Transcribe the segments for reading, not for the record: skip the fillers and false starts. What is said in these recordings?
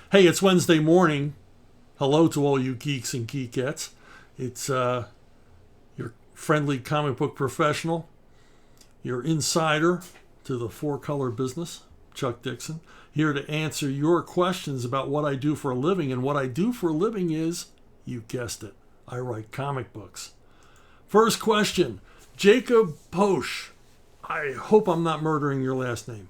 Hey, it's Wednesday morning. Hello to all you geeks and geekettes. It's your friendly comic book professional, your insider to the four-color business, Chuck Dixon, here to answer your questions about what I do for a living. And what I do for a living is, you guessed it, I write comic books. First question, Jacob Posh. I hope I'm not murdering your last name.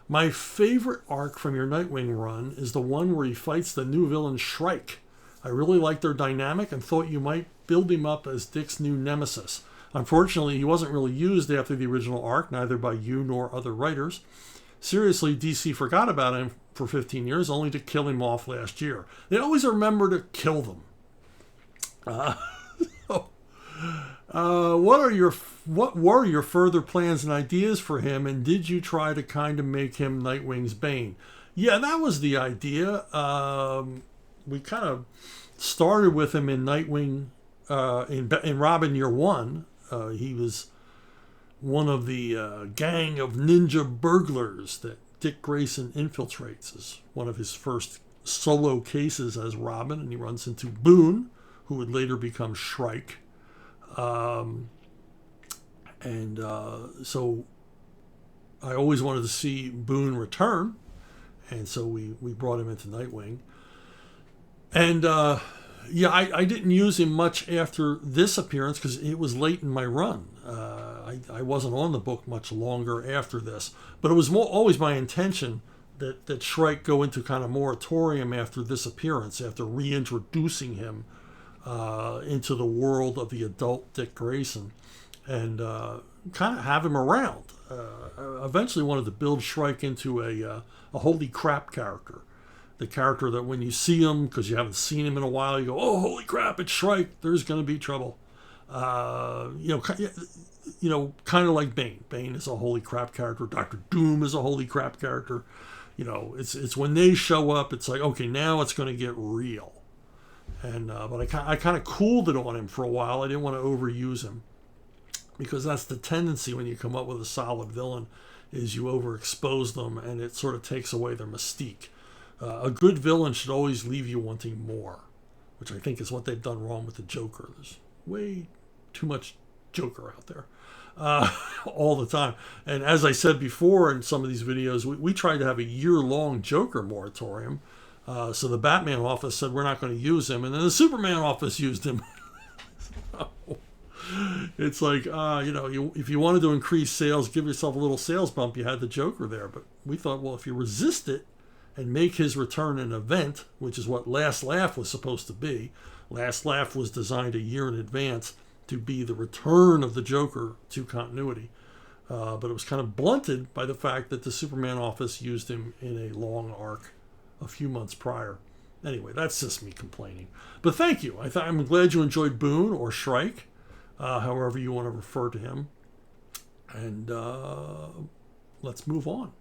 My favorite arc from your Nightwing run is the one where he fights the new villain Shrike. I really liked their dynamic and thought you might build him up as Dick's new nemesis. Unfortunately, he wasn't really used after the original arc, neither by you nor other writers. Seriously, DC forgot about him for 15 years, only to kill him off last year. They always remember to kill them. What were your further plans and ideas for him, and did you try to kind of make him Nightwing's Bane? Yeah, that was the idea. We kind of started with him in Nightwing, in Robin Year One. He was one of the gang of ninja burglars that Dick Grayson infiltrates as one of his first solo cases as Robin, and he runs into Boone, who would later become Shrike. So I always wanted to see Boone return, and so we brought him into Nightwing. And I didn't use him much after this appearance because it was late in my run. I wasn't on the book much longer after this, but it was always my intention that Shrike go into kind of moratorium after this appearance, after reintroducing him into the world of the adult Dick Grayson, and kind of have him around. Eventually wanted to build Shrike into a holy crap character. The character that when you see him, because you haven't seen him in a while, you go, oh, holy crap, it's Shrike. There's going to be trouble. Kind of like Bane. Bane is a holy crap character. Dr. Doom is a holy crap character. It's when they show up, it's like, okay, now it's going to get real. And but I kind of cooled it on him for a while. I didn't want to overuse him, because that's the tendency when you come up with a solid villain, is you overexpose them and it sort of takes away their mystique. A good villain should always leave you wanting more, which I think is what they've done wrong with the Joker. There's way too much Joker out there all the time. And as I said before in some of these videos, we tried to have a year-long Joker moratorium. So the Batman office said we're not going to use him, and then the Superman office used him. So it's like, if you wanted to increase sales, give yourself a little sales bump. You had the Joker there, but we thought, well, if you resist it and make his return an event, which is what Last Laugh was supposed to be. Last Laugh was designed a year in advance to be the return of the Joker to continuity. But it was kind of blunted by the fact that the Superman office used him in a long arc a few months prior. Anyway, that's just me complaining. But thank you. I'm glad you enjoyed Boone or Shrike, however you want to refer to him. And let's move on.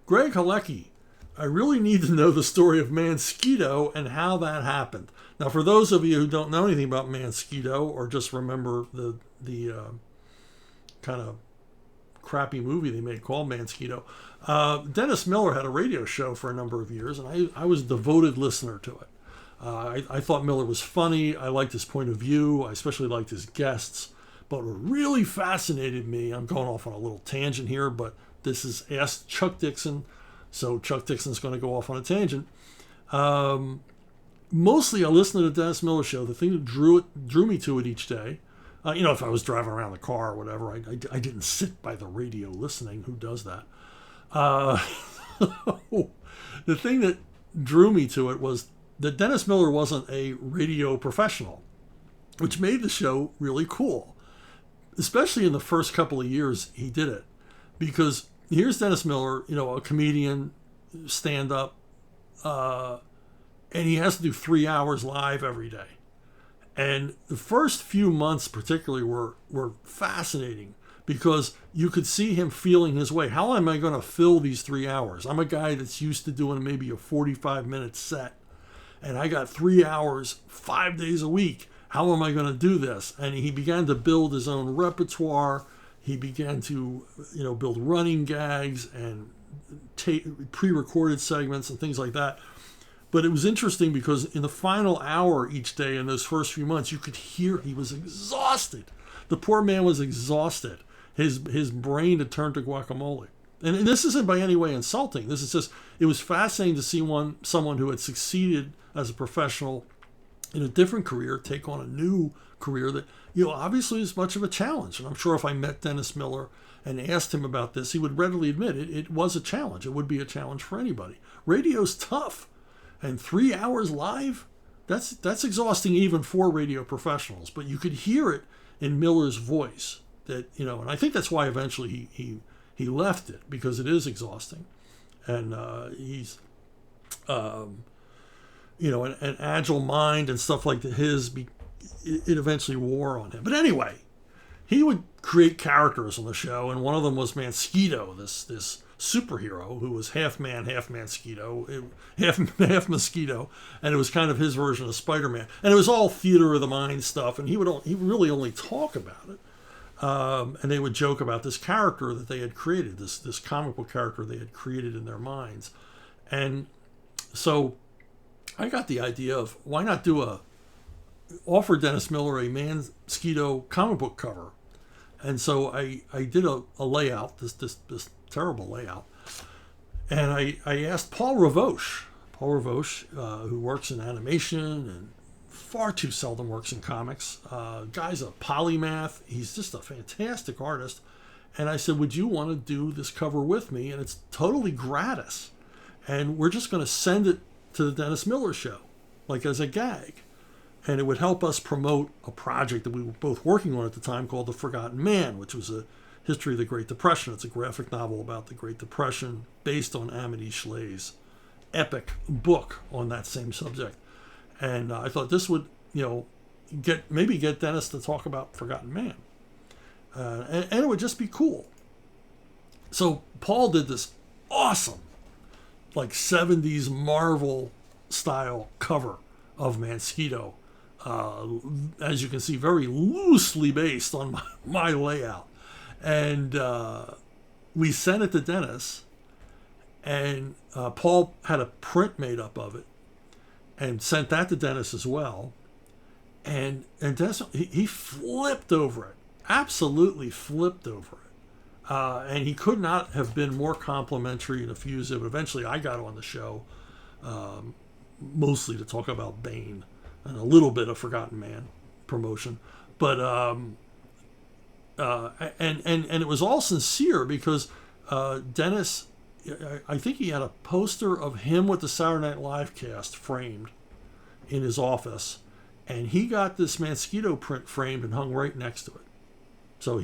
Greg Halecki. I really need to know the story of Mansketo and how that happened. Now, for those of you who don't know anything about Mansketo, or just remember the kind of crappy movie they made called Mansketo, Dennis Miller had a radio show for a number of years, and I was a devoted listener to it. I thought Miller was funny. I liked his point of view. I especially liked his guests. But what really fascinated me, I'm going off on a little tangent here, but this is Ask Chuck Dixon. So Chuck Dixon's going to go off on a tangent. Mostly I listened to the Dennis Miller show. The thing that drew me to it each day, if I was driving around the car or whatever, I didn't sit by the radio listening. Who does that? The thing that drew me to it was that Dennis Miller wasn't a radio professional, which made the show really cool. Especially in the first couple of years he did it. Because here's Dennis Miller, a comedian, stand-up, and he has to do 3 hours live every day. And the first few months particularly were fascinating because you could see him feeling his way. How am I going to fill these 3 hours? I'm a guy that's used to doing maybe a 45-minute set, and I got 3 hours 5 days a week. How am I going to do this? And he began to build his own repertoire. He began to, build running gags and pre-recorded segments and things like that. But it was interesting because in the final hour each day in those first few months, you could hear he was exhausted. The poor man was exhausted. His brain had turned to guacamole. And this isn't by any way insulting. This is just, it was fascinating to see someone who had succeeded as a professional in a different career take on a new career that, obviously is much of a challenge. And I'm sure if I met Dennis Miller and asked him about this, he would readily admit it was a challenge. It would be a challenge for anybody. Radio's tough. And 3 hours live, that's exhausting even for radio professionals. But you could hear it in Miller's voice that, and I think that's why eventually he left it, because it is exhausting. And he's, an agile mind and stuff like his, it eventually wore on him. But anyway, he would create characters on the show, and one of them was Mansketo, this superhero who was half man, half Mansketo, half mosquito, and it was kind of his version of Spider-Man. And it was all theater of the mind stuff, and he would really only talk about it. And they would joke about this character that they had created, this comic book character they had created in their minds. And so I got the idea of, why not offer Dennis Miller a Mansketo comic book cover? And so I did a layout, this terrible layout, and I asked Paul Ravoche, who works in animation and far too seldom works in comics. Guy's a polymath. He's just a fantastic artist. And I said, would you want to do this cover with me? And it's totally gratis. And we're just going to send it to the Dennis Miller show, like as a gag. And it would help us promote a project that we were both working on at the time called The Forgotten Man, which was a history of the Great Depression. It's a graphic novel about the Great Depression based on Amity Schlee's epic book on that same subject. And I thought this would, get Dennis to talk about Forgotten Man. And it would just be cool. So Paul did this awesome, like 70s Marvel style cover of Mansketo. As you can see, very loosely based on my layout. And we sent it to Dennis, and Paul had a print made up of it and sent that to Dennis as well. And Dennis, he flipped over it, absolutely flipped over it. And he could not have been more complimentary and effusive. Eventually I got on the show, mostly to talk about Bane and a little bit of Forgotten Man promotion. But and it was all sincere, because Dennis, I think he had a poster of him with the Saturday Night Live cast framed in his office, and he got this Mansketo print framed and hung right next to it. So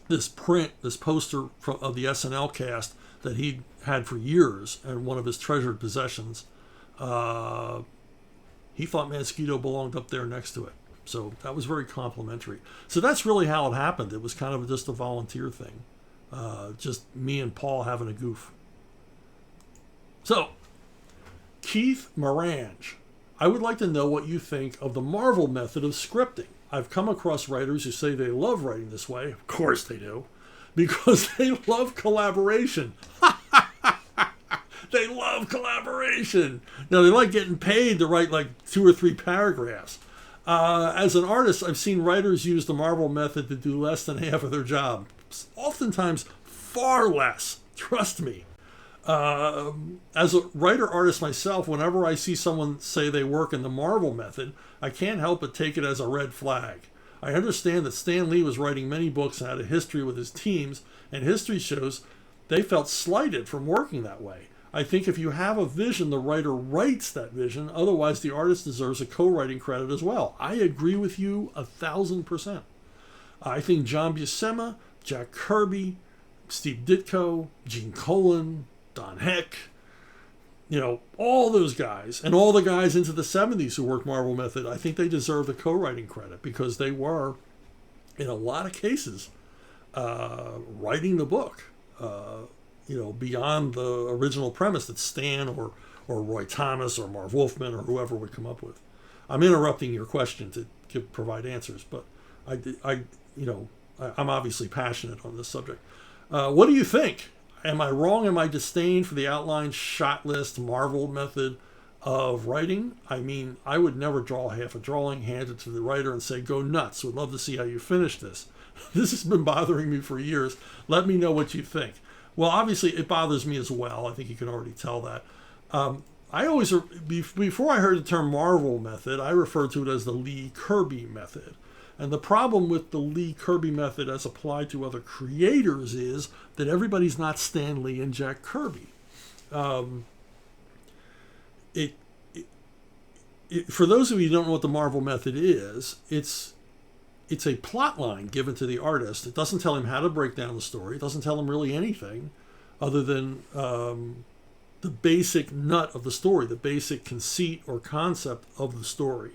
this print, this poster of the SNL cast that he had for years and one of his treasured possessions, he thought Mansketo belonged up there next to it. So that was very complimentary. So that's really how it happened. It was kind of just a volunteer thing. Just me and Paul having a goof. So, Keith Morange, I would like to know what you think of the Marvel method of scripting. I've come across writers who say they love writing this way. Of course they do. Because they love collaboration. They love collaboration. Now, they like getting paid to write like 2 or 3 paragraphs. As an artist, I've seen writers use the Marvel method to do less than half of their job. Oftentimes, far less. Trust me. As a writer-artist myself, whenever I see someone say they work in the Marvel method, I can't help but take it as a red flag. I understand that Stan Lee was writing many books and had a history with his teams, and history shows they felt slighted from working that way. I think if you have a vision, the writer writes that vision. Otherwise, the artist deserves a co-writing credit as well. I agree with you 1,000%. I think John Buscema, Jack Kirby, Steve Ditko, Gene Colan, Don Heck, all those guys, and all the guys into the 70s who worked Marvel Method, I think they deserve the co-writing credit, because they were, in a lot of cases, writing the book. Beyond the original premise that Stan or Roy Thomas or Marv Wolfman or whoever would come up with. I'm interrupting your question to provide answers, but I'm obviously passionate on this subject. What do you think? am I wrong in my disdain for the outline shot list Marvel method of writing? I mean, I would never draw half a drawing, hand it to the writer, and say, "Go nuts. Would love to see how you finish this." This has been bothering me for years. Let me know what you think. Well, obviously, it bothers me as well. I think you can already tell that. I always, before I heard the term Marvel method, I referred to it as the Lee Kirby method. And the problem with the Lee Kirby method as applied to other creators is that everybody's not Stan Lee and Jack Kirby. For those of you who don't know what the Marvel method is, it's a plot line given to the artist. It doesn't tell him how to break down the story. It doesn't tell him really anything other than the basic nut of the story, the basic conceit or concept of the story.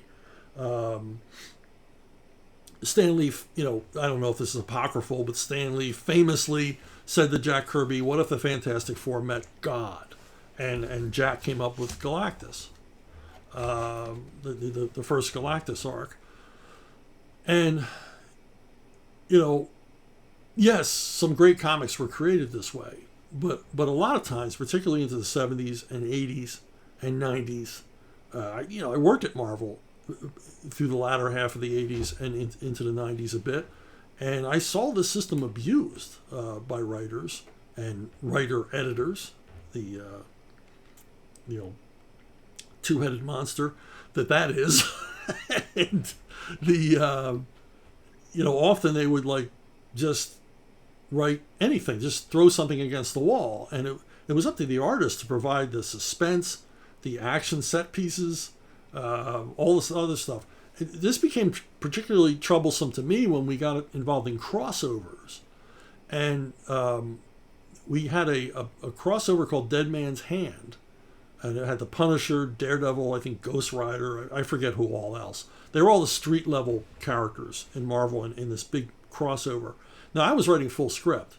Stan Lee, I don't know if this is apocryphal, but Stan Lee famously said to Jack Kirby, "What if the Fantastic Four met God?" And Jack came up with Galactus, the first Galactus arc. And, yes, some great comics were created this way, but a lot of times, particularly into the 70s and 80s and 90s, I worked at Marvel through the latter half of the 80s and into the 90s a bit, and I saw the system abused by writers and writer editors, the two-headed monster that is. And often they would just write anything, just throw something against the wall, and it was up to the artist to provide the suspense, the action set pieces, all this other stuff. This became particularly troublesome to me when we got involved in crossovers, and we had a crossover called Dead Man's Hand. And it had the Punisher, Daredevil, I think Ghost Rider, I forget who all else. They were all the street level characters in Marvel in this big crossover. Now, I was writing full script.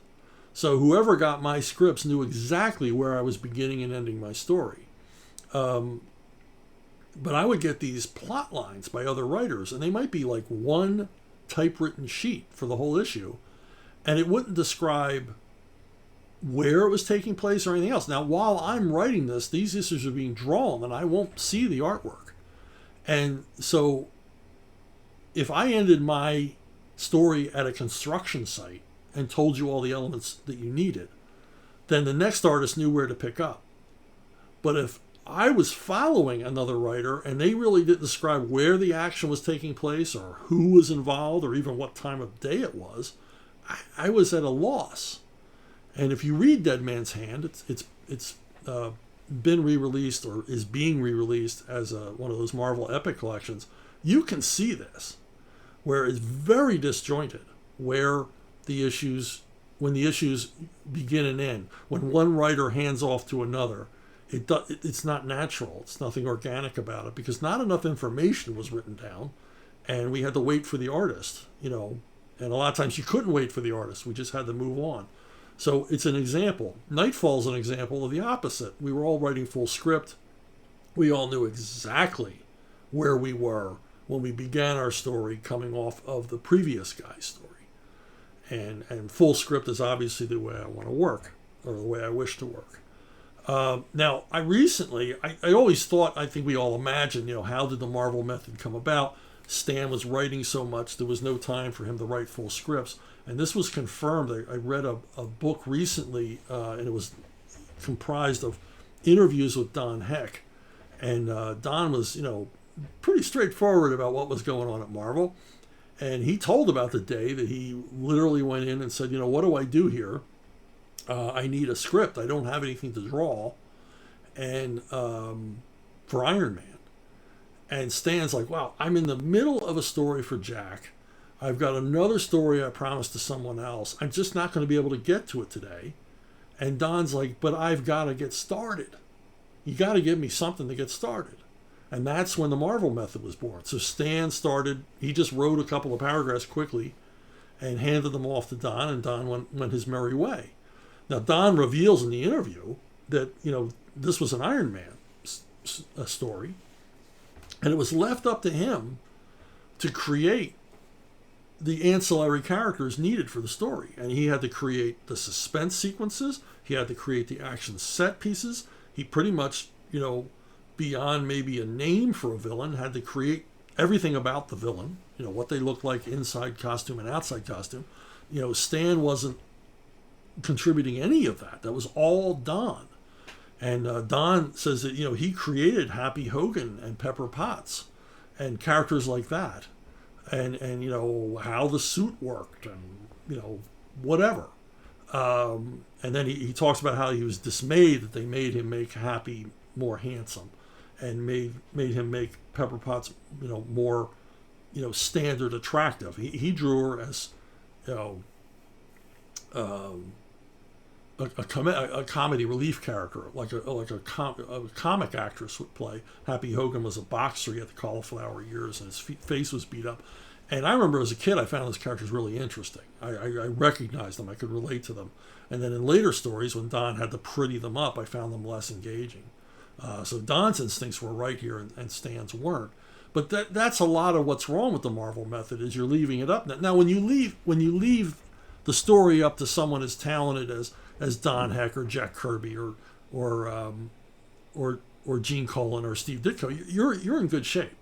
So whoever got my scripts knew exactly where I was beginning and ending my story. But I would get these plot lines by other writers, and they might be like one typewritten sheet for the whole issue. And it wouldn't describe where it was taking place or anything else. Now, while I'm writing this, these issues are being drawn, and I won't see the artwork. And so if I ended my story at a construction site and told you all the elements that you needed, then the next artist knew where to pick up. But if I was following another writer and they really didn't describe where the action was taking place or who was involved or even what time of day it was, I was at a loss. And if you read Dead Man's Hand, it's been re-released or is being re-released as one of those Marvel Epic collections. You can see this, where it's very disjointed, where when the issues begin and end, when one writer hands off to another, it's not natural. It's nothing organic about it because not enough information was written down, and we had to wait for the artist. And a lot of times you couldn't wait for the artist. We just had to move on. So it's an example. Nightfall's an example of the opposite. We were all writing full script. We all knew exactly where we were when we began our story coming off of the previous guy's story. And full script is obviously the way I want to work, or the way I wish to work. Now, I always thought, I think we all imagined, how did the Marvel method come about? Stan was writing so much, there was no time for him to write full scripts. And this was confirmed. I read a book recently, and it was comprised of interviews with Don Heck. And Don was, pretty straightforward about what was going on at Marvel. And he told about the day that he literally went in and said, what do I do here? I need a script. I don't have anything to draw. And for Iron Man. And Stan's like, wow, I'm in the middle of a story for Jack. I've got another story I promised to someone else. I'm just not going to be able to get to it today. And Don's like, but I've got to get started. You got to give me something to get started. And that's when the Marvel method was born. So Stan started, he just wrote a couple of paragraphs quickly and handed them off to Don, and Don went his merry way. Now, Don reveals in the interview that, this was an Iron Man story, and it was left up to him to create the ancillary characters needed for the story. And he had to create the suspense sequences. He had to create the action set pieces. He pretty much, beyond maybe a name for a villain, had to create everything about the villain, what they looked like inside costume and outside costume. Stan wasn't contributing any of that. That was all Don. And Don says that, he created Happy Hogan and Pepper Potts and characters like that. And how the suit worked and, whatever. And then he talks about how he was dismayed that they made him make Happy more handsome and made him make Pepper Potts, more, standard attractive. He drew her as, a comedy relief character, like a comic actress would play. Happy Hogan was a boxer. He had the cauliflower ears and his face was beat up. And I remember as a kid, I found those characters really interesting. I recognized them. I could relate to them. And then in later stories, when Don had to pretty them up, I found them less engaging. So Don's instincts were right here and Stan's weren't. But that's a lot of what's wrong with the Marvel method, is you're leaving it up. Now, when you leave the story up to someone as talented as Don Heck or Jack Kirby or Gene Colan or Steve Ditko, you're in good shape.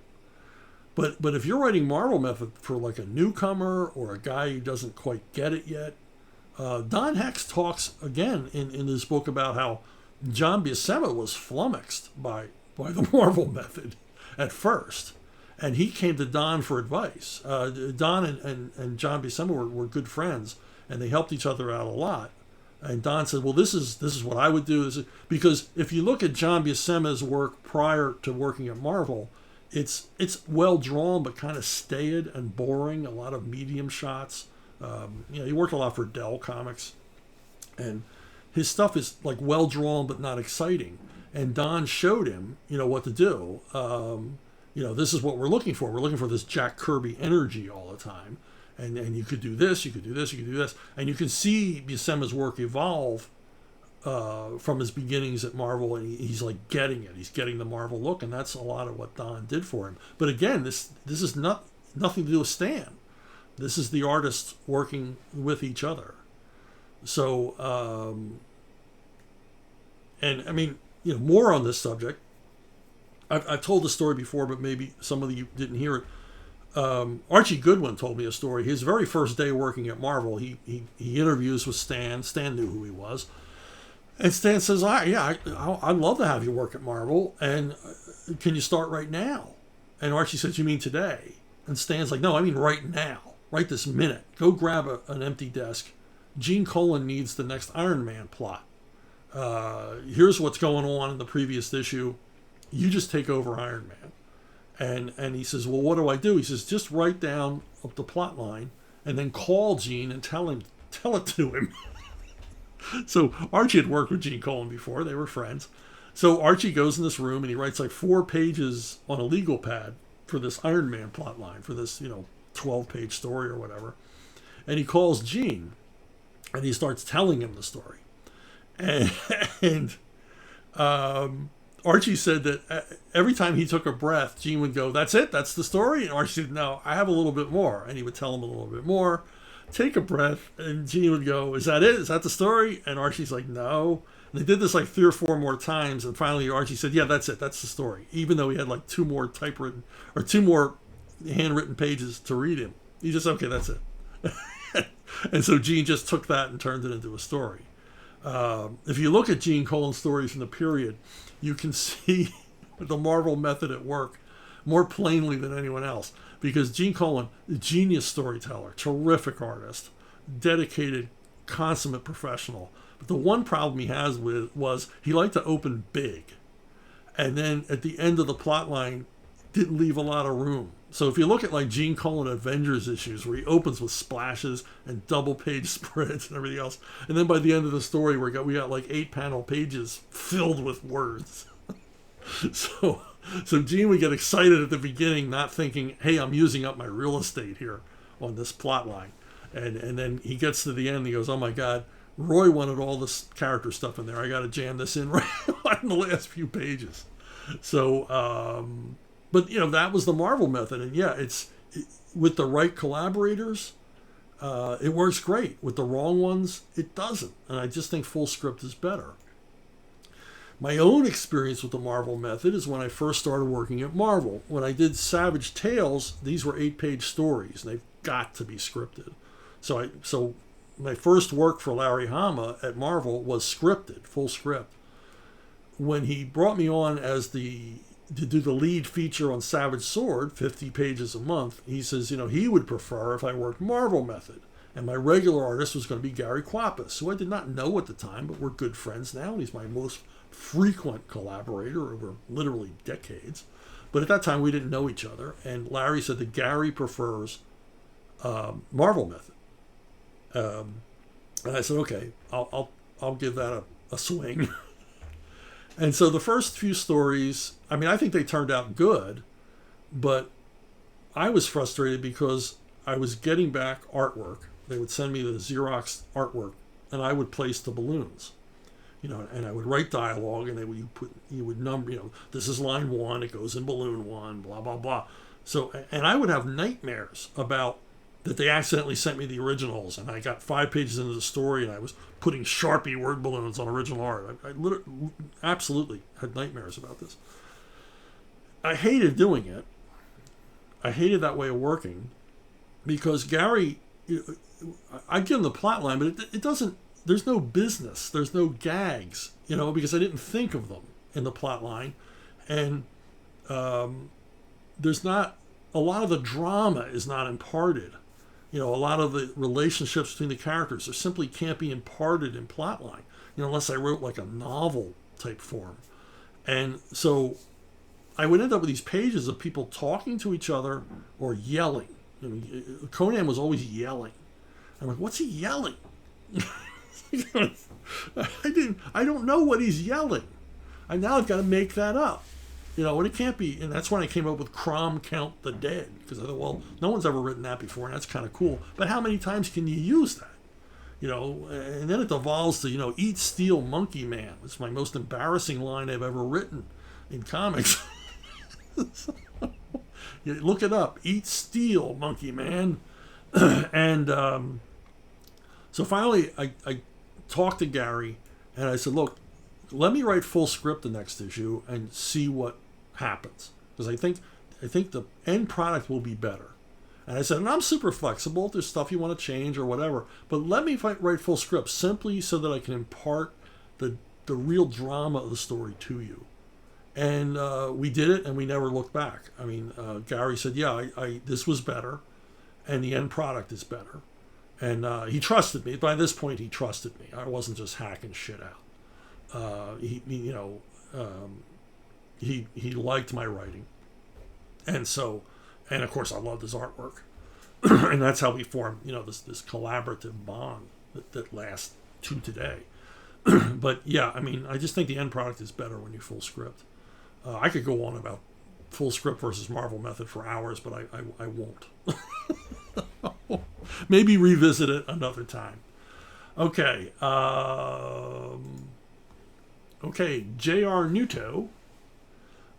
But if you're writing Marvel method for like a newcomer or a guy who doesn't quite get it yet, Don Hex talks again in this book about how John Buscema was flummoxed by the Marvel method at first, and he came to Don for advice. Don and John Buscema were good friends, and they helped each other out a lot. And Don said, "Well, this is what I would do." Because if you look at John Buscema's work prior to working at Marvel, it's well drawn but kind of staid and boring. A lot of medium shots. He worked a lot for Dell Comics, and his stuff is like well drawn but not exciting. And Don showed him, what to do. This is what we're looking for. We're looking for this Jack Kirby energy all the time. And you could do this, you could do this, you could do this. And you can see Buscema's work evolve from his beginnings at Marvel, and he's like getting it. He's getting the Marvel look, and that's a lot of what Don did for him. But again, this is nothing to do with Stan. This is the artists working with each other. So, and I mean, more on this subject. I've told the story before, but maybe some of you didn't hear it. Archie Goodwin told me a story. His very first day working at Marvel, he interviews with Stan. Stan knew who he was. And Stan says, I'd love to have you work at Marvel. And can you start right now? And Archie says, you mean today? And Stan's like, no, I mean right now. Right this minute. Go grab an empty desk. Gene Colan needs the next Iron Man plot. Here's what's going on in the previous issue. You just take over Iron Man. And he says, well, what do I do? He says, just write down up the plot line and then call Gene and tell it to him. So Archie had worked with Gene Colan before. They were friends. So Archie goes in this room and he writes like 4 pages on a legal pad for this Iron Man plot line, for this, 12-page story or whatever. And he calls Gene and he starts telling him the story. And Archie said that every time he took a breath, Gene would go, that's it? That's the story? And Archie said, no, I have a little bit more. And he would tell him a little bit more. Take a breath. And Gene would go, is that it? Is that the story? And Archie's like, no. And they did this like 3 or 4 more times. And finally Archie said, yeah, that's it. That's the story. Even though he had like 2 more typewritten or 2 more handwritten pages to read him. He just, okay, that's it. And so Gene just took that and turned it into a story. If you look at Gene Colan's stories from the period, you can see the Marvel method at work more plainly than anyone else. Because Gene Colan, genius storyteller, terrific artist, dedicated, consummate professional. But the one problem he has was he liked to open big. And then at the end of the plot line, didn't leave a lot of room. So if you look at like Gene Colan Avengers issues, where he opens with splashes and double-page spreads and everything else, and then by the end of the story, we got like 8-panel pages filled with words. So Gene would get excited at the beginning, not thinking, hey, I'm using up my real estate here on this plot line. And then he gets to the end and he goes, oh my God, Roy wanted all this character stuff in there. I got to jam this in right in the last few pages. So, but that was the Marvel method. And yeah, with the right collaborators, it works great. With the wrong ones, it doesn't. And I just think full script is better. My own experience with the Marvel method is when I first started working at Marvel. When I did Savage Tales, these were 8-page stories, and they've got to be scripted. So my first work for Larry Hama at Marvel was scripted, full script. When he brought me on to do the lead feature on Savage Sword, 50 pages a month, he says, he would prefer if I worked Marvel method. And my regular artist was going to be Gary Quapis, who I did not know at the time, but we're good friends now, and he's my most frequent collaborator over literally decades. But at that time, we didn't know each other, and Larry said that Gary prefers Marvel method. And I said, okay, I'll give that a swing. And so the first few stories, I think they turned out good, but I was frustrated because I was getting back artwork. They would send me the Xerox artwork, and I would place the balloons, and I would write dialogue, and you would number, this is line 1, it goes in balloon 1, blah blah blah. So, and I would have nightmares about that they accidentally sent me the originals, and I got 5 pages into the story, and I was putting Sharpie word balloons on original art. I literally, absolutely had nightmares about this. I hated doing it. I hated that way of working, because Gary, I give him the plot line, but it doesn't, there's no business, there's no gags, because I didn't think of them in the plot line. And there's not, a lot of the drama is not imparted. A lot of the relationships between the characters, there simply can't be imparted in plotline, unless I wrote like a novel type form. And so I would end up with these pages of people talking to each other or yelling. Conan was always yelling. I'm like, what's he yelling? I don't know what he's yelling. I've got to make that up. And it can't be, and that's when I came up with Crom Count the Dead, because I thought, well, no one's ever written that before, and that's kind of cool. But how many times can you use that? And then it devolves to, Eat Steel Monkey Man. It's my most embarrassing line I've ever written in comics. Look it up, Eat Steel Monkey Man. And so finally I talked to Gary, and I said, look, let me write full script the next issue and see what happens, because I think the end product will be better. And I said, and I'm super flexible, if there's stuff you want to change or whatever, but let me write full script simply so that I can impart the real drama of the story to you. And we did it, and we never looked back. Gary said, yeah, this was better, and the end product is better. And he trusted me. By this point, he trusted me. I wasn't just hacking shit out. He liked my writing, and of course I loved his artwork, and that's how we formed this collaborative bond that lasts to today. But yeah, I just think the end product is better when you full script. I could go on about full script versus Marvel method for hours, but I won't. Maybe revisit it another time. Okay. J.R. Nuto,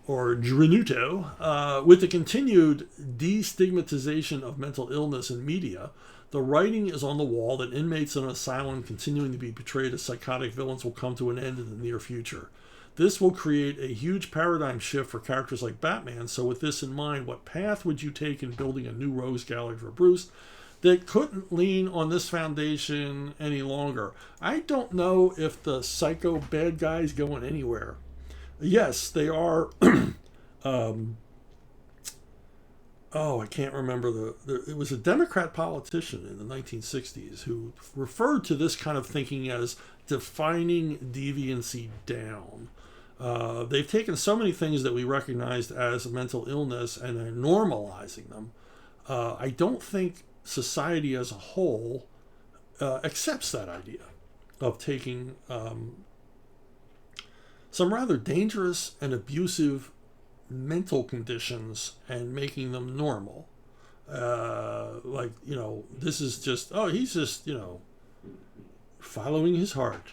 or Drinuto, with the continued destigmatization of mental illness in media, the writing is on the wall that inmates in an asylum continuing to be portrayed as psychotic villains will come to an end in the near future. This will create a huge paradigm shift for characters like Batman. So with this in mind, what path would you take in building a new rogues gallery for Bruce that couldn't lean on this foundation any longer? I don't know if the psycho bad guys going anywhere. Yes, they are. I can't remember it was a Democrat politician in the 1960s who referred to this kind of thinking as defining deviancy down. They've taken so many things that we recognized as mental illness and are normalizing them. I don't think society as a whole accepts that idea of taking some rather dangerous and abusive mental conditions and making them normal. This is just, he's just, following his heart.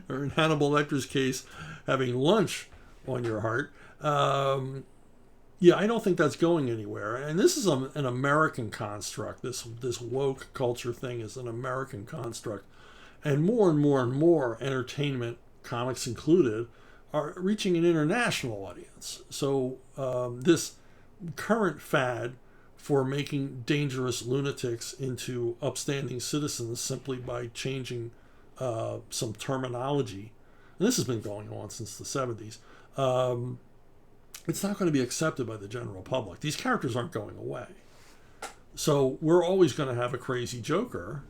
Or in Hannibal Lecter's case, having lunch on your heart. Yeah, I don't think that's going anywhere. And this is an American construct. This woke culture thing is an American construct. And more and more and more entertainment, comics included, are reaching an international audience. So this current fad for making dangerous lunatics into upstanding citizens simply by changing some terminology, and this has been going on since the 70s, it's not going to be accepted by the general public. These characters aren't going away. So we're always going to have a crazy Joker,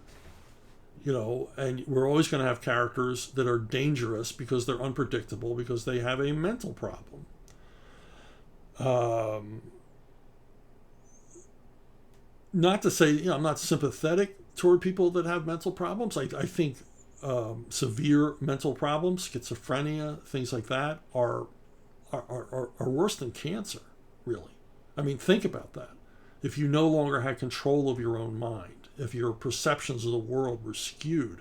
and we're always going to have characters that are dangerous because they're unpredictable, because they have a mental problem. Not to say, I'm not sympathetic toward people that have mental problems. I think severe mental problems, schizophrenia, things like that, are worse than cancer, really. I mean, think about that. If you no longer had control of your own mind, if your perceptions of the world were skewed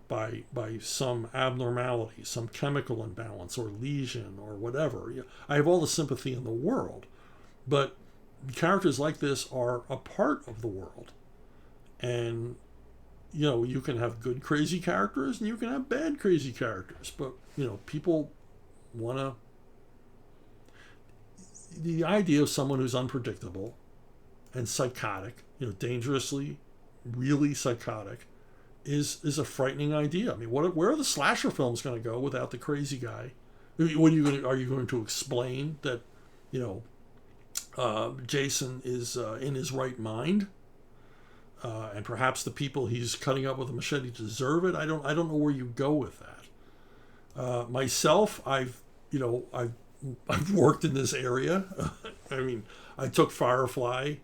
by some abnormality, some chemical imbalance or lesion or whatever, I have all the sympathy in the world. But characters like this are a part of the world. And, you can have good crazy characters and you can have bad crazy characters. But, people want to... The idea of someone who's unpredictable and psychotic, dangerously, really psychotic, is a frightening idea. I mean, where are the slasher films going to go without the crazy guy? Are you going to explain that, Jason is in his right mind, and perhaps the people he's cutting up with a machete deserve it? I don't know where you go with that. Myself, I've worked in this area. I mean, I took Firefly,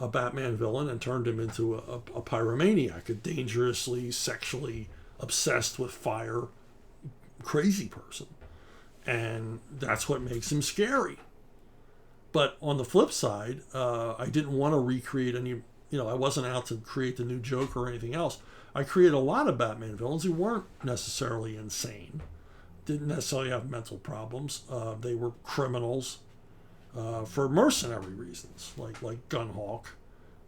a Batman villain, and turned him into a pyromaniac, a dangerously sexually obsessed with fire, crazy person. And that's what makes him scary. But on the flip side, I didn't want to recreate any, I wasn't out to create the new Joker or anything else. I created a lot of Batman villains who weren't necessarily insane, didn't necessarily have mental problems. They were criminals for mercenary reasons, like Gunhawk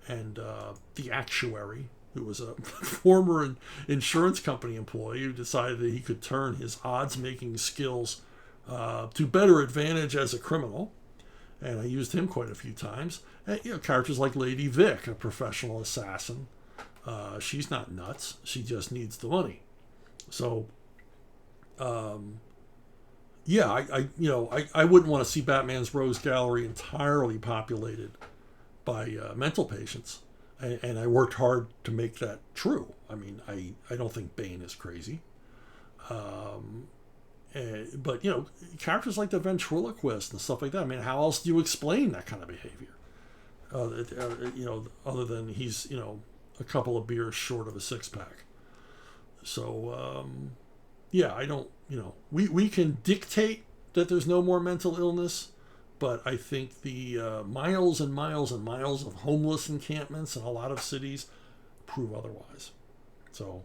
and the Actuary, who was a former insurance company employee who decided that he could turn his odds-making skills to better advantage as a criminal. And I used him quite a few times. And, characters like Lady Vic, a professional assassin. She's not nuts. She just needs the money. So, I wouldn't want to see Batman's Rogues Gallery entirely populated by mental patients. And I worked hard to make that true. I mean, I don't think Bane is crazy. But, characters like the ventriloquist and stuff like that, I mean, how else do you explain that kind of behavior? Other than he's, a couple of beers short of a six-pack. So, I don't, we can dictate that there's no more mental illness, but I think the miles and miles and miles of homeless encampments in a lot of cities prove otherwise. So,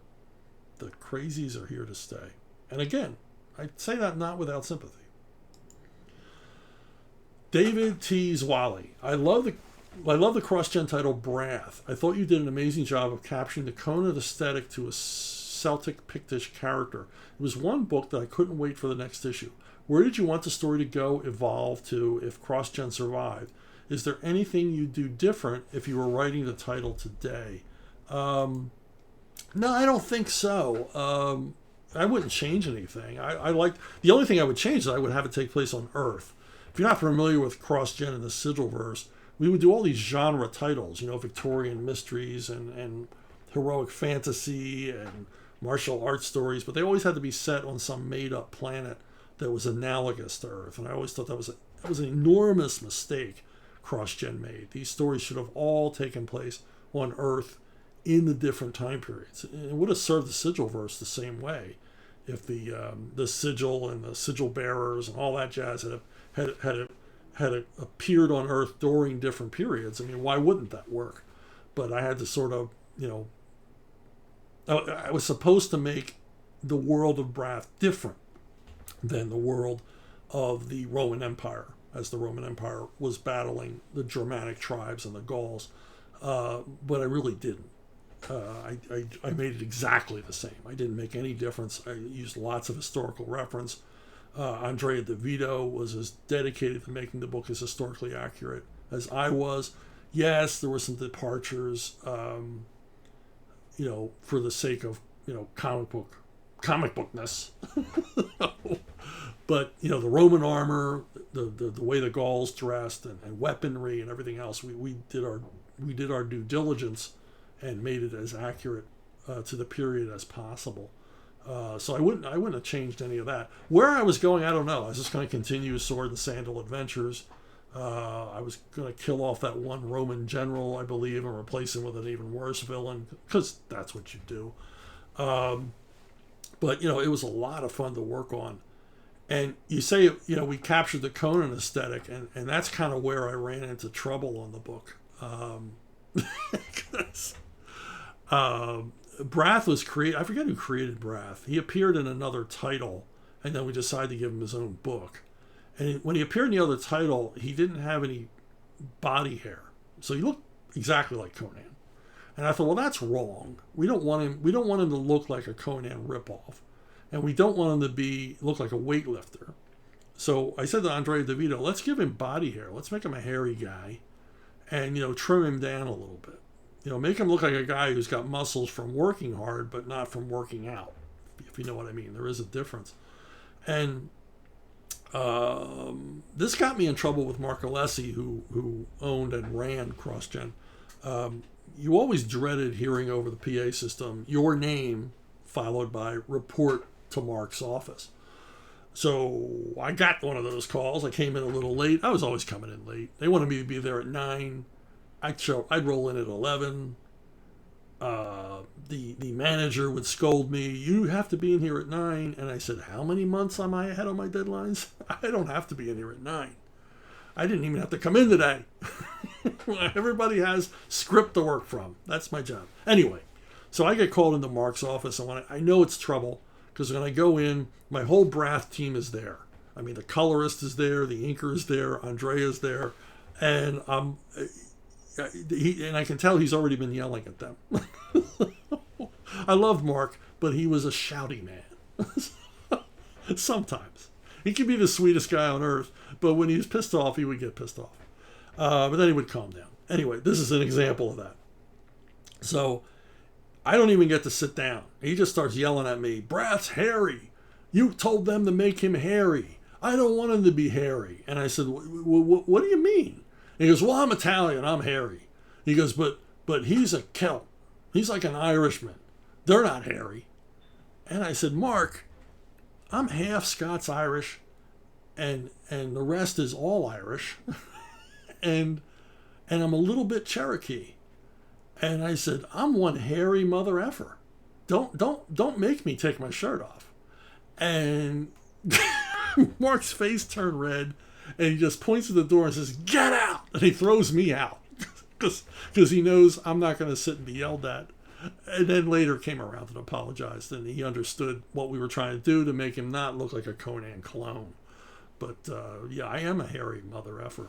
the crazies are here to stay. And again, I say that not without sympathy. David T. Zwally. I love the cross-gen title Brath. I thought you did an amazing job of capturing the Conan aesthetic to a Celtic Pictish character. It was one book that I couldn't wait for the next issue. Where did you want the story to go, evolve to, if cross-gen survived? Is there anything you'd do different if you were writing the title today? No, I don't think so. I wouldn't change anything. The only thing I would change is I would have it take place on Earth. If you're not familiar with cross-gen and the Sigilverse, we would do all these genre titles, Victorian mysteries and heroic fantasy and martial arts stories, but they always had to be set on some made-up planet that was analogous to Earth. And I always thought that was an enormous mistake cross-gen made. These stories should have all taken place on Earth in the different time periods. It would have served the Sigilverse the same way if the sigil and the sigil bearers and all that jazz had appeared on Earth during different periods. I mean, why wouldn't that work? But I had to sort of, I was supposed to make the world of Brath different than the world of the Roman Empire. as the Roman Empire was battling the Germanic tribes and the Gauls, but I really didn't. I made it exactly the same. I didn't make any difference. I used lots of historical reference. Andrea DeVito was as dedicated to making the book as historically accurate as I was. Yes, there were some departures, for the sake of, comic bookness. But, the Roman armor, the way the Gauls dressed and weaponry and everything else, we did our due diligence and made it as accurate to the period as possible. So I wouldn't have changed any of that. Where I was going, I don't know. I was just going to continue Sword and Sandal adventures. I was going to kill off that one Roman general, I believe, and replace him with an even worse villain, because that's what you do. But, it was a lot of fun to work on. And you say, we captured the Conan aesthetic, and that's kind of where I ran into trouble on the book. Brath was created. I forget who created Brath. He appeared in another title, and then we decided to give him his own book. And when he appeared in the other title, he didn't have any body hair, so he looked exactly like Conan. And I thought, well, that's wrong. We don't want him to look like a Conan ripoff, and we don't want him to look like a weightlifter. So I said to Andrea DeVito, let's give him body hair. Let's make him a hairy guy, and trim him down a little bit. Make him look like a guy who's got muscles from working hard, but not from working out, if you know what I mean. There is a difference. And this got me in trouble with Mark Alessi, who owned and ran CrossGen. You always dreaded hearing over the PA system your name followed by report to Mark's office. So I got one of those calls. I came in a little late. I was always coming in late. They wanted me to be there at 9. I'd roll in at 11. The manager would scold me. You have to be in here at 9. And I said, how many months am I ahead of my deadlines? I don't have to be in here at 9. I didn't even have to come in today. Everybody has script to work from. That's my job. Anyway, so I get called into Mark's office, and I know it's trouble, because when I go in, my whole Brath team is there. I mean, the colorist is there, the inker is there, Andrea's there, and I can tell he's already been yelling at them. I loved Mark, but he was a shouty man. Sometimes. He could be the sweetest guy on earth, but when he was pissed off, he would get pissed off. But then he would calm down. Anyway, this is an example of that. So I don't even get to sit down. He just starts yelling at me, Brath's hairy. You told them to make him hairy. I don't want him to be hairy. And I said, what do you mean? He goes, well, I'm Italian. I'm hairy. He goes, but he's a Celt. He's like an Irishman. They're not hairy. And I said, Mark, I'm half Scots-Irish, and the rest is all Irish, and I'm a little bit Cherokee. And I said, I'm one hairy mother effer. Don't make me take my shirt off. And Mark's face turned red, and he just points to the door and says, get out! And he throws me out, because he knows I'm not going to sit and be yelled at. And then later came around and apologized, and he understood what we were trying to do to make him not look like a Conan clone. But yeah, I am a hairy mother effer,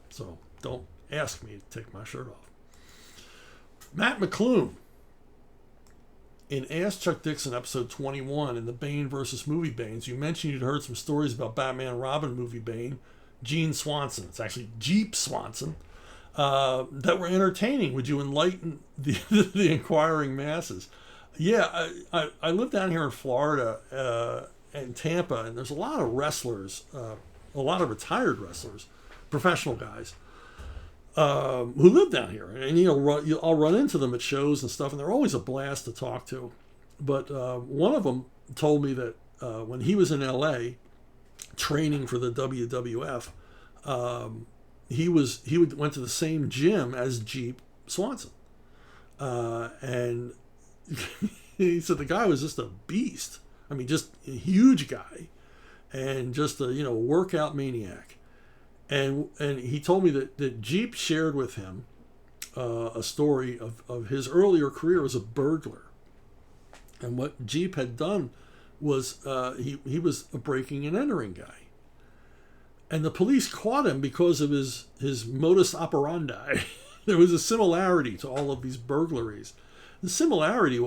so don't ask me to take my shirt off. Matt McClune, in Ask Chuck Dixon episode 21 in the Bane versus Movie Banes, you mentioned you'd heard some stories about Batman and Robin movie Bane, Gene Swanson. It's actually Jeep Swanson. That were entertaining. Would you enlighten the inquiring masses? Yeah, I live down here in Florida and Tampa, and there's a lot of wrestlers, a lot of retired wrestlers, professional guys, who live down here. And I'll run into them at shows and stuff, and they're always a blast to talk to. But one of them told me that when he was in L.A. training for the WWF, he went to the same gym as Jeep Swanson, and he said the guy was just a beast. I mean, just a huge guy, and just a workout maniac. And he told me that Jeep shared with him a story of his earlier career as a burglar, and what Jeep had done was he was a breaking and entering guy. And the police caught him because of his modus operandi. There was a similarity to all of these burglaries. The similarity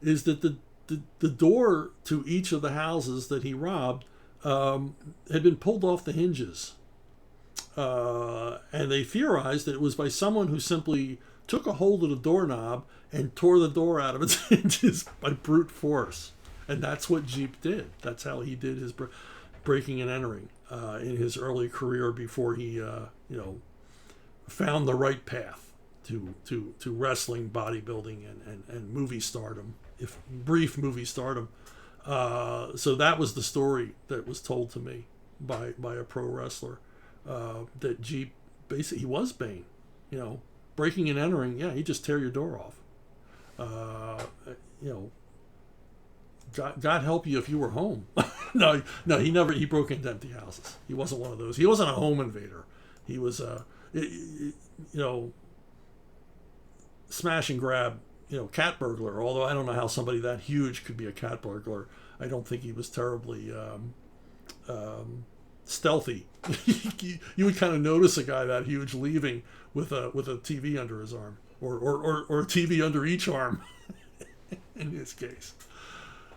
is that the door to each of the houses that he robbed had been pulled off the hinges. And they theorized that it was by someone who simply took a hold of the doorknob and tore the door out of its hinges by brute force. And that's what Jeep did. That's how he did his breaking and entering in his early career before he, found the right path to wrestling, bodybuilding, and movie stardom, if brief movie stardom. So that was the story that was told to me by a pro wrestler, that Jeep basically, he was Bane, breaking and entering. Yeah, he just tear your door off. God help you if you were home. No, he broke into empty houses. He wasn't one of those. He wasn't a home invader. He was smash and grab, cat burglar. Although I don't know how somebody that huge could be a cat burglar. I don't think he was terribly stealthy. You would kind of notice a guy that huge leaving with a TV under his arm, or a TV under each arm. In this case.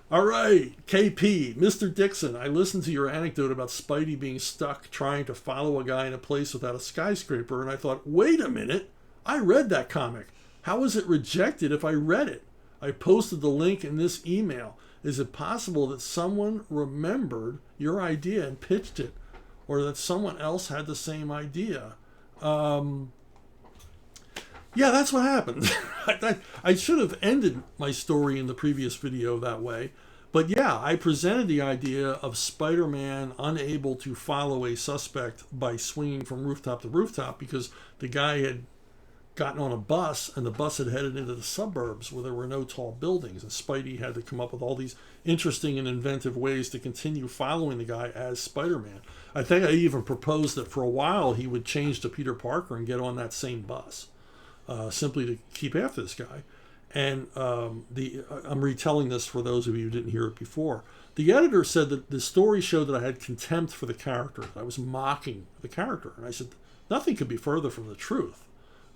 All right, KP, Mr. Dixon, I listened to your anecdote about Spidey being stuck trying to follow a guy in a place without a skyscraper, and I thought, wait a minute, I read that comic. How was it rejected if I read it? I posted the link in this email. Is it possible that someone remembered your idea and pitched it, or that someone else had the same idea? Yeah, that's what happened. I should have ended my story in the previous video that way. But yeah, I presented the idea of Spider-Man unable to follow a suspect by swinging from rooftop to rooftop because the guy had gotten on a bus and the bus had headed into the suburbs where there were no tall buildings. And Spidey had to come up with all these interesting and inventive ways to continue following the guy as Spider-Man. I think I even proposed that for a while he would change to Peter Parker and get on that same bus. Simply to keep after this guy. And I'm retelling this for those of you who didn't hear it before. The editor said that the story showed that I had contempt for the character. I was mocking the character. And I said, nothing could be further from the truth.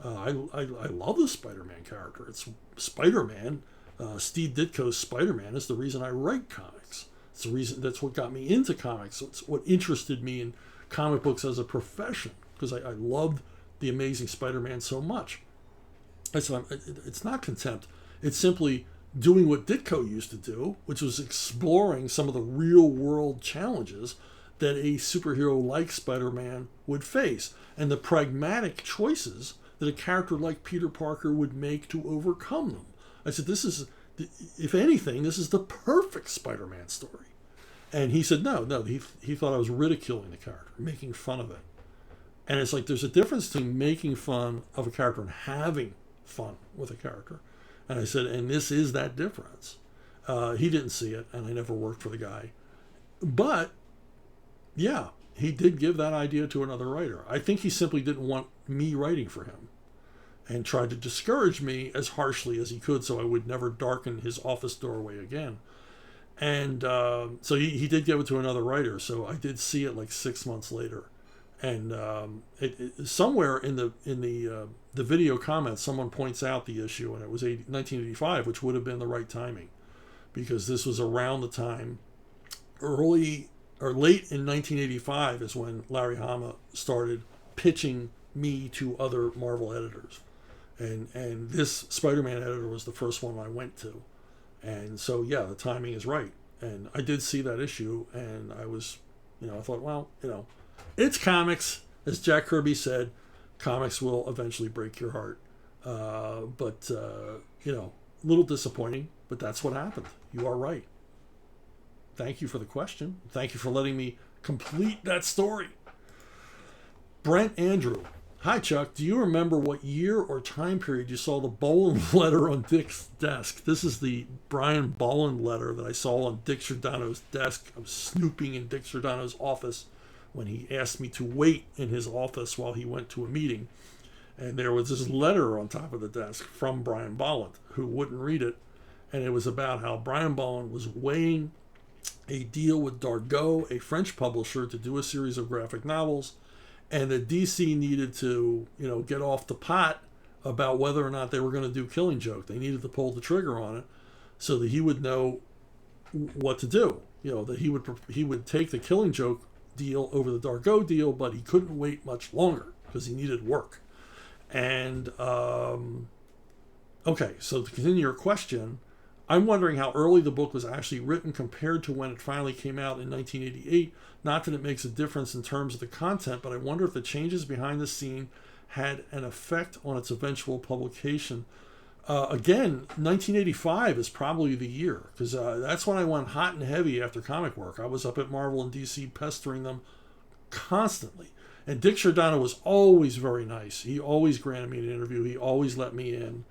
I love the Spider-Man character. It's Spider-Man. Steve Ditko's Spider-Man is the reason I write comics. It's the reason, that's what got me into comics. It's what interested me in comic books as a profession, because I loved the Amazing Spider-Man so much. I said, it's not contempt. It's simply doing what Ditko used to do, which was exploring some of the real-world challenges that a superhero like Spider-Man would face, and the pragmatic choices that a character like Peter Parker would make to overcome them. I said, this is, if anything, this is the perfect Spider-Man story. And he said, no, he thought I was ridiculing the character, making fun of it. And it's like, there's a difference between making fun of a character and having fun with a character. And I said, and this is that difference. He didn't see it, and I never worked for the guy. But, yeah, he did give that idea to another writer. I think he simply didn't want me writing for him and tried to discourage me as harshly as he could so I would never darken his office doorway again. And so he did give it to another writer, so I did see it like 6 months later. And somewhere in the video comments, someone points out the issue, and it was 1985, which would have been the right timing, because this was around the time, early or late in 1985 is when Larry Hama started pitching me to other Marvel editors, and this Spider-Man editor was the first one I went to, and so yeah, the timing is right. And I did see that issue, and I was, I thought, well, it's comics, as Jack Kirby said. Comics will eventually break your heart. But a little disappointing, but that's what happened. You are right. Thank you for the question. Thank you for letting me complete that story. Brent Andrew. Hi, Chuck. Do you remember what year or time period you saw the Boland letter on Dick's desk? This is the Brian Boland letter that I saw on Dick Giordano's desk. I was snooping in Dick Giordano's office when he asked me to wait in his office while he went to a meeting. And there was this letter on top of the desk from Brian Boland, who wouldn't read it. And it was about how Brian Boland was weighing a deal with Dargaud, a French publisher, to do a series of graphic novels, and that DC needed to, get off the pot about whether or not they were going to do Killing Joke. They needed to pull the trigger on it so that he would know what to do. That he would take the Killing Joke deal over the Dargaud deal, but he couldn't wait much longer because he needed work. And okay, so to continue your question, I'm wondering how early the book was actually written compared to when it finally came out in 1988. Not that it makes a difference in terms of the content, but I wonder if the changes behind the scene had an effect on its eventual publication. Again, 1985 is probably the year, because that's when I went hot and heavy after comic work. I was up at Marvel and DC pestering them constantly. And Dick Giordano was always very nice. He always granted me an interview. He always let me in.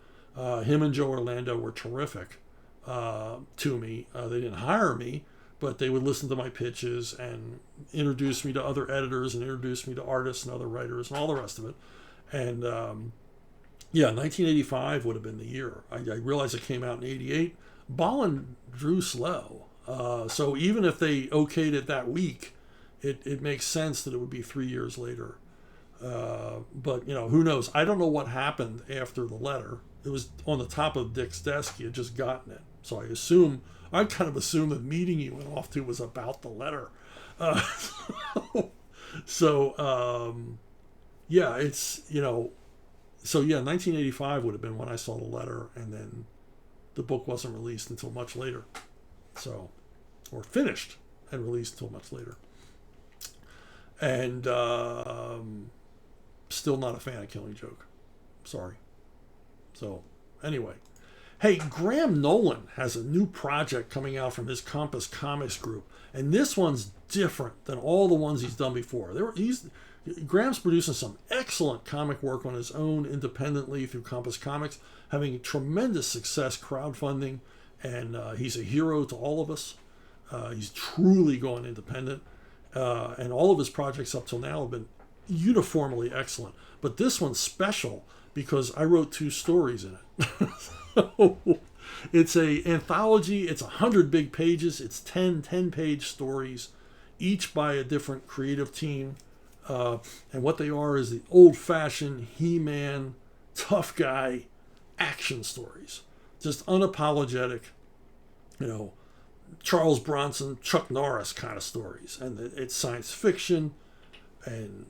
Him and Joe Orlando were terrific to me. They didn't hire me, but they would listen to my pitches and introduce me to other editors and introduce me to artists and other writers and all the rest of it. And 1985 would have been the year. I realized it came out in 88. Bolin drew slow. So even if they okayed it that week, it makes sense that it would be 3 years later. But, who knows? I don't know what happened after the letter. It was on the top of Dick's desk. He had just gotten it. So I kind of assume the meeting he went off to was about the letter. It's, So 1985 would have been when I saw the letter, and then the book wasn't released until much later. Or finished and released until much later. And still not a fan of Killing Joke. Sorry. So, anyway. Hey, Graham Nolan has a new project coming out from his Compass Comics group. And this one's different than all the ones he's done before. Graham's producing some excellent comic work on his own independently through Compass Comics, having tremendous success crowdfunding, and he's a hero to all of us. He's truly gone independent, and all of his projects up till now have been uniformly excellent. But this one's special because I wrote 2 stories in it. So it's an anthology. It's 100 big pages. It's 10-page stories, each by a different creative team. And what they are is the old-fashioned He-Man, tough guy action stories. Just unapologetic, Charles Bronson, Chuck Norris kind of stories. And it's science fiction and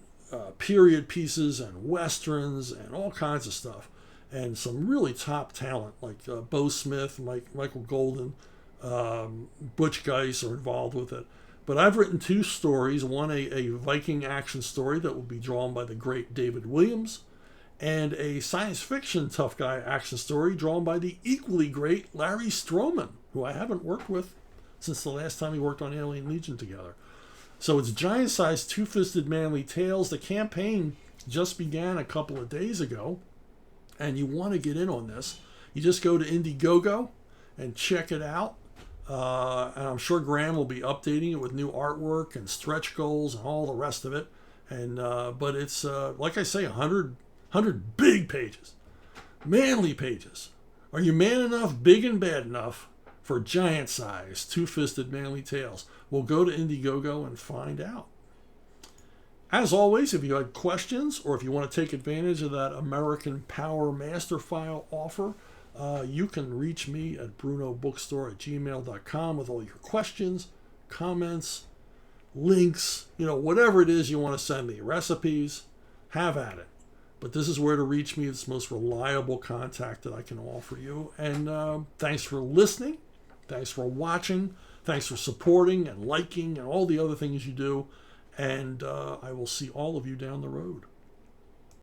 period pieces and westerns and all kinds of stuff. And some really top talent like Bo Smith, Michael Golden, Butch Geis are involved with it. But I've written 2 stories, one a Viking action story that will be drawn by the great David Williams, and a science fiction tough guy action story drawn by the equally great Larry Stroman, who I haven't worked with since the last time we worked on Alien Legion together. So it's giant-sized, two-fisted manly tales. The campaign just began a couple of days ago, and you want to get in on this. You just go to Indiegogo and check it out. And I'm sure Graham will be updating it with new artwork and stretch goals and all the rest of it. And but it's, like I say, 100 big pages. Manly pages. Are you man enough, big and bad enough for giant size, two-fisted manly tales? Well, go to Indiegogo and find out. As always, if you had questions or if you want to take advantage of that American Power Master File offer, you can reach me at brunobookstore@gmail.com with all your questions, comments, links, whatever it is you want to send me, recipes, have at it. But this is where to reach me. It's the most reliable contact that I can offer you. And thanks for listening. Thanks for watching. Thanks for supporting and liking and all the other things you do. And I will see all of you down the road.